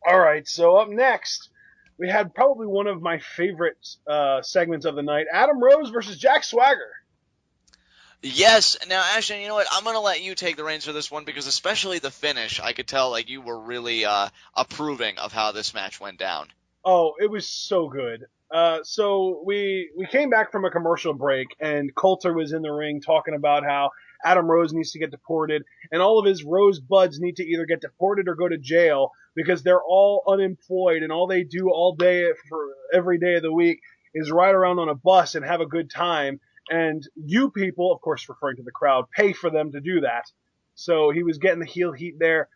All right, so up next, we had probably one of my favorite segments of the night: Adam Rose versus Jack Swagger. Yes. Now, Ashton, you know what? I'm gonna let you take the reins for this one because especially the finish, I could tell like you were really approving of how this match went down. Oh, it was so good. So we came back from a commercial break, and Coulter was in the ring talking about how Adam Rose needs to get deported, and all of his Rose buds need to either get deported or go to jail because they're all unemployed, and all they do all day for every day of the week is ride around on a bus and have a good time. And you people, of course, referring to the crowd, pay for them to do that. So he was getting the heel heat there,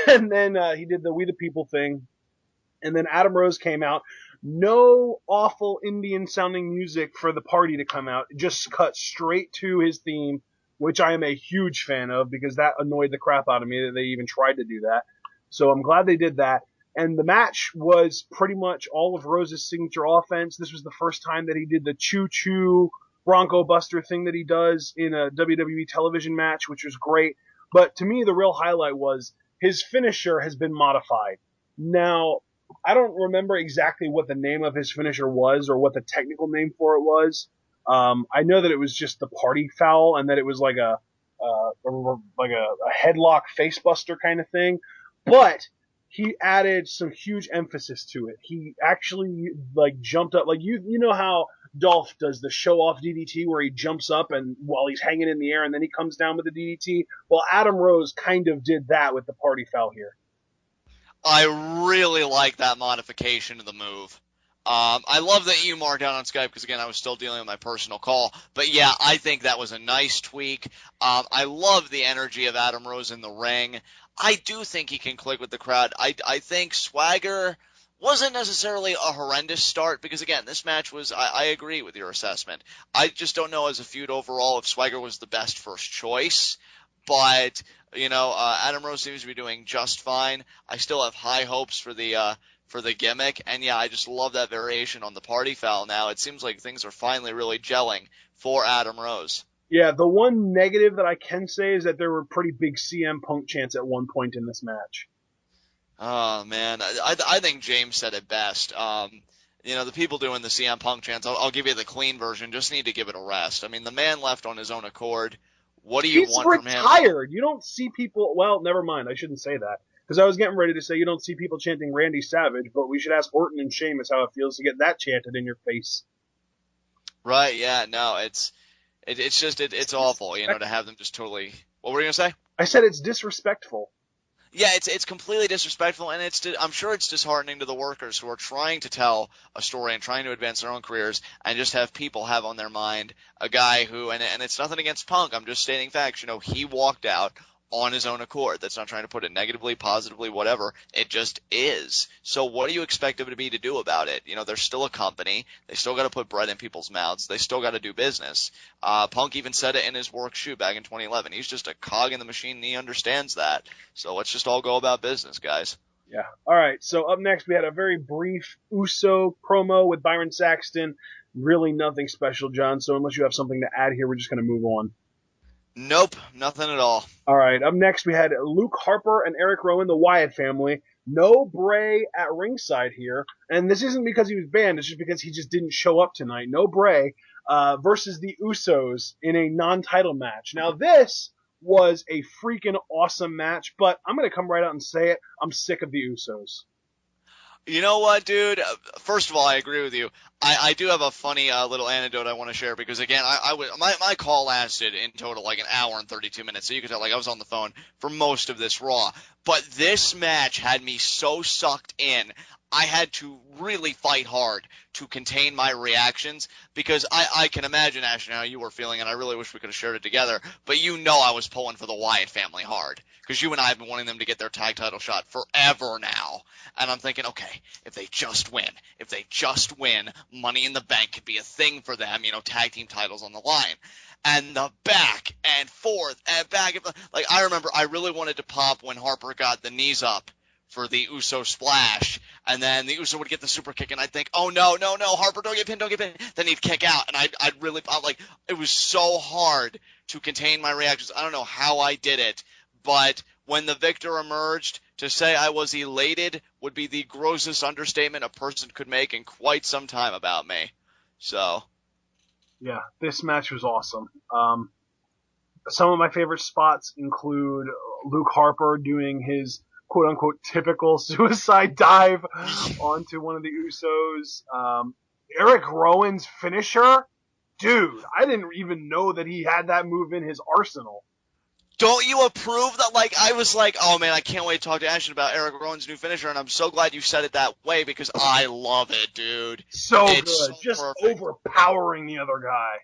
and then he did the "We the People" thing, and then Adam Rose came out. No awful Indian sounding music for the party to come out. Just cut straight to his theme, which I am a huge fan of because that annoyed the crap out of me that they even tried to do that. So I'm glad they did that. And the match was pretty much all of Rose's signature offense. This was the first time that he did the choo choo Bronco Buster thing that he does in a WWE television match, which was great. But to me, the real highlight was his finisher has been modified. Now, I don't remember exactly what the name of his finisher was or what the technical name for it was. I know that it was just the party foul and that it was like a headlock facebuster kind of thing. But he added some huge emphasis to it. He actually like jumped up, like you know how Dolph does the show off DDT where he jumps up and while he's hanging in the air and then he comes down with the DDT. Well, Adam Rose kind of did that with the party foul here. I really like that modification of the move. I love that you marked out on Skype because again, I was still dealing with my personal call. But yeah, I think that was a nice tweak. I love the energy of Adam Rose in the ring. I do think he can click with the crowd. I think Swagger wasn't necessarily a horrendous start because again, this match was. I agree with your assessment. I just don't know as a feud overall if Swagger was the best first choice. But Adam Rose seems to be doing just fine. I still have high hopes for the gimmick, and yeah, I just love that variation on the party foul. Now it seems like things are finally really gelling for Adam Rose. Yeah, the one negative that I can say is that there were pretty big CM Punk chants at one point in this match. Oh man, I think James said it best. The people doing the CM Punk chants, I'll give you the clean version. Just need to give it a rest. I mean, the man left on his own accord. What do you He's want from him? retired. You don't see people. Well, never mind. I shouldn't say that because I was getting ready to say you don't see people chanting Randy Savage, but we should ask Orton and Sheamus how it feels to get that chanted in your face. Right? Yeah. No, it's just it's awful. To have them just totally. What were you gonna say? I said it's disrespectful. Yeah, it's completely disrespectful, and I'm sure it's disheartening to the workers who are trying to tell a story and trying to advance their own careers, and just have people have on their mind a guy who, and it's nothing against Punk. I'm just stating facts. He walked out on his own accord. That's not trying to put it negatively, positively, whatever. It just is. So what do you expect them to be to do about it? They're still a company. They still got to put bread in people's mouths. They still got to do business. Punk even said it in his work shoot back in 2011. He's just a cog in the machine, and he understands that. So let's just all go about business, guys. Yeah. All right. So up next, we had a very brief Uso promo with Byron Saxton. Really nothing special, John. So unless you have something to add here, we're just going to move on. Nope, nothing at all. All right. Up next, we had Luke Harper and Eric Rowan, the Wyatt family. No Bray at ringside here. And this isn't because he was banned. It's just because he just didn't show up tonight. No Bray versus the Usos in a non-title match. Now, this was a freaking awesome match, but I'm going to come right out and say it. I'm sick of the Usos. You know what, dude? First of all, I agree with you. I do have a funny little anecdote I want to share because again, my call lasted in total like an hour and 32 minutes, so you could tell like I was on the phone for most of this Raw. But this match had me so sucked in. I had to really fight hard to contain my reactions because I can imagine, Ashton, how you were feeling, and I really wish we could have shared it together. But I was pulling for the Wyatt family hard because you and I have been wanting them to get their tag title shot forever now. And I'm thinking, okay, if they just win, Money in the Bank could be a thing for them, tag team titles on the line. And the back and forth and back, like I remember I really wanted to pop when Harper got the knees up for the Uso splash, and then the Uso would get the super kick, and I'd think, oh no, Harper, don't get pinned. Then he'd kick out, and I'm like, it was so hard to contain my reactions. I don't know how I did it, but when the victor emerged, to say I was elated would be the grossest understatement a person could make in quite some time about me. So, Yeah, this match was awesome. Some of my favorite spots include Luke Harper doing his quote unquote typical suicide dive onto one of the Usos. Eric Rowan's finisher. Dude, I didn't even know that he had that move in his arsenal. don't you approve that? Like, I was like, oh man, I can't wait to talk to Ashton about Eric Rowan's new finisher, and I'm so glad you said it that way because I love it, dude. So It's good. so Just perfect. overpowering the other guy.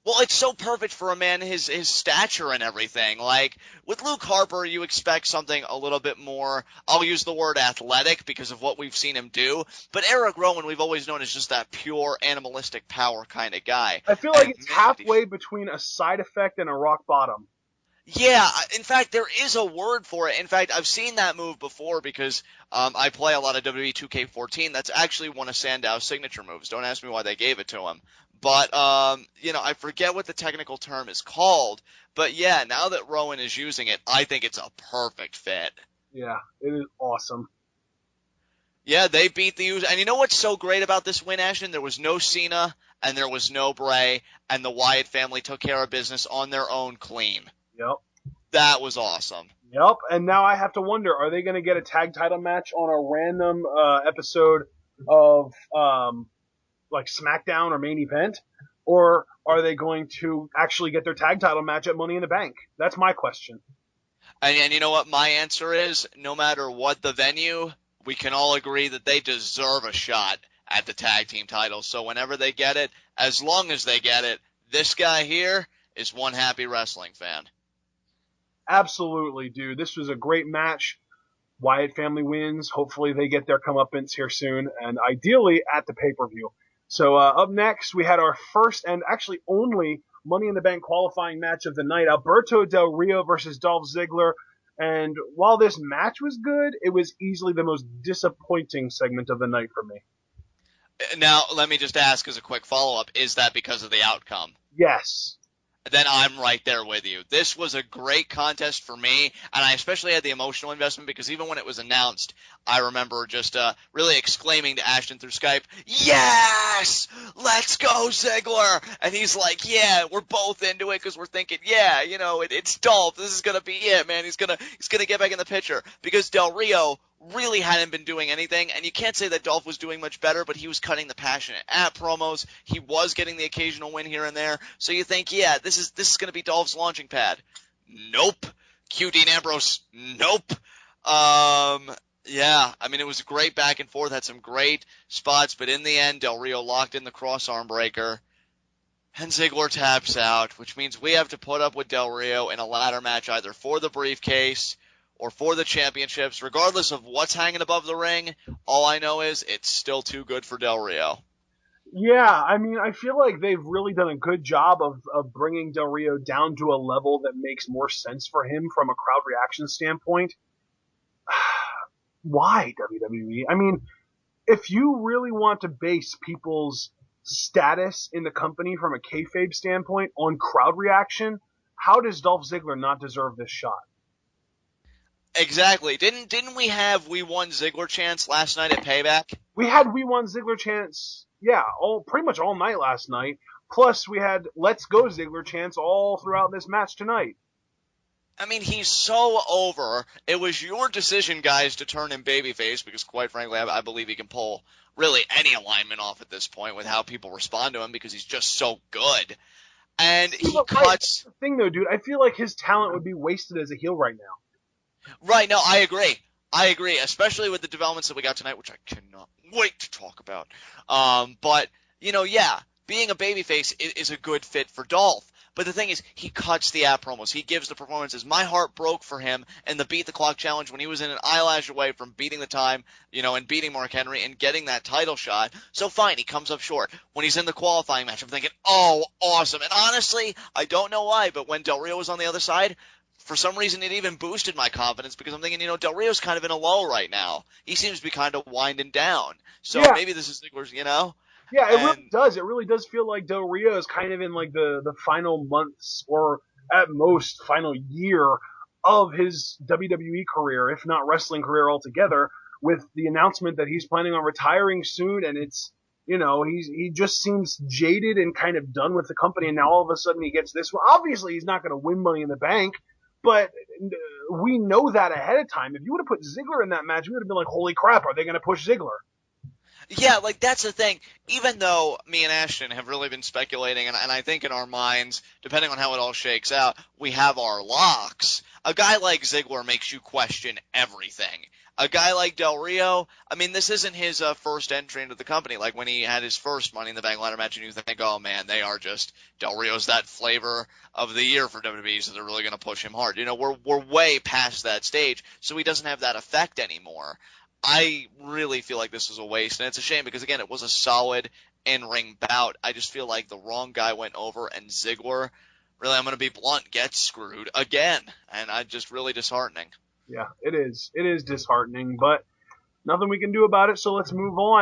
Well, it's so perfect for a man his stature and everything. Like with Luke Harper, you expect something a little bit more. I'll use the word athletic because of what we've seen him do. But Eric Rowan, we've always known as just that pure animalistic power kind of guy. I feel like And it's man, did he halfway between a side effect and a rock bottom. Yeah, in fact, there is a word for it. In fact, I've seen that move before because I play a lot of WWE 2K14. That's actually one of Sandow's signature moves. Don't ask me why they gave it to him. But, I forget what the technical term is called. But yeah, now that Rowan is using it, I think it's a perfect fit. Yeah, it is awesome. Yeah, they beat the Usos. And you know what's so great about this win, Ashton? There was no Cena and there was no Bray, and the Wyatt family took care of business on their own clean. Yep. That was awesome. Yep. And now I have to wonder, are they going to get a tag title match on a random episode of like SmackDown or main event? Or are they going to actually get their tag title match at Money in the Bank? That's my question. And you know what my answer is? No matter what the venue, we can all agree that they deserve a shot at the tag team titles. So whenever they get it, as long as they get it, this guy here is one happy wrestling fan. Absolutely, dude. This was a great match. Wyatt family wins. Hopefully they get their comeuppance here soon, and ideally at the pay-per-view. So up next, we had our first and actually only Money in the Bank qualifying match of the night, Alberto Del Rio versus Dolph Ziggler. And while this match was good, it was easily the most disappointing segment of the night for me. Now, let me just ask as a quick follow-up, is that because of the outcome? Yes. Then I'm right there with you. This was a great contest for me, and I especially had the emotional investment because even when it was announced, I remember just really exclaiming to Ashton through Skype, "Yes! Let's go, Ziggler!" And he's like, "Yeah, we're both into it because we're thinking, yeah, it's Dolph. This is gonna be it, man. He's gonna get back in the picture because Del Rio really hadn't been doing anything, and you can't say that Dolph was doing much better, but he was cutting the passionate at promos. He was getting the occasional win here and there. So you think, yeah, this is going to be Dolph's launching pad. Nope. Dean Ambrose. Nope. Yeah, I mean, it was great back and forth, had some great spots, but in the end, Del Rio locked in the cross arm breaker, and Ziggler taps out, which means we have to put up with Del Rio in a ladder match either for the briefcase or for the championships, regardless of what's hanging above the ring. All I know is it's still too good for Del Rio. Yeah, I mean, I feel like they've really done a good job of bringing Del Rio down to a level that makes more sense for him from a crowd reaction standpoint. Why WWE? I mean, if you really want to base people's status in the company from a kayfabe standpoint on crowd reaction, how does Dolph Ziggler not deserve this shot? Exactly. Didn't we have "We Won Ziggler" chants last night at Payback? We had We Won Ziggler chants, yeah, pretty much all night last night. Plus, we had Let's Go Ziggler chants all throughout this match tonight. I mean, he's so over. It was your decision, guys, to turn him babyface because, quite frankly, I believe he can pull really any alignment off at this point with how people respond to him because he's just so good. And he Right, cuts. that's the thing though, dude. I feel like his talent would be wasted as a heel right now. Right, no, I agree. I agree, especially with the developments that we got tonight, which I cannot wait to talk about. But, yeah, being a babyface is a good fit for Dolph. But the thing is, he cuts the app promos. He gives the performances. My heart broke for him in the Beat the Clock challenge when he was in an eyelash away from beating the time, and beating Mark Henry and getting that title shot. So fine, he comes up short. When he's in the qualifying match, I'm thinking, oh, awesome. And honestly, I don't know why, but when Del Rio was on the other side, for some reason, it even boosted my confidence because I'm thinking, Del Rio's kind of in a lull right now. He seems to be kind of winding down. So Yeah, maybe this is Ziggler's, yeah, it really and does. It really does feel like Del Rio is kind of in like the final months or at most final year of his WWE career, if not wrestling career altogether, with the announcement that he's planning on retiring soon. And it's, he just seems jaded and kind of done with the company. And now all of a sudden he gets this one. Obviously he's not going to win Money in the Bank, but we know that ahead of time. If you would have put Ziggler in that match, we would have been like, holy crap, are they going to push Ziggler? Yeah, like that's the thing. Even though me and Ashton have really been speculating, and I think in our minds, depending on how it all shakes out, we have our locks. A guy like Ziggler makes you question everything. A guy like Del Rio, I mean, this isn't his first entry into the company. Like when he had his first Money in the Bank ladder match, and you think, oh man, they are just Del Rio's that flavor of the year for WWE, so they're really going to push him hard. We're way past that stage, so he doesn't have that effect anymore. I really feel like this was a waste, and it's a shame because, again, it was a solid in-ring bout. I just feel like the wrong guy went over, and Ziggler, really, I'm going to be blunt, gets screwed again, and I just really disheartening. Yeah, it is. It is disheartening, but nothing we can do about it, so let's move on.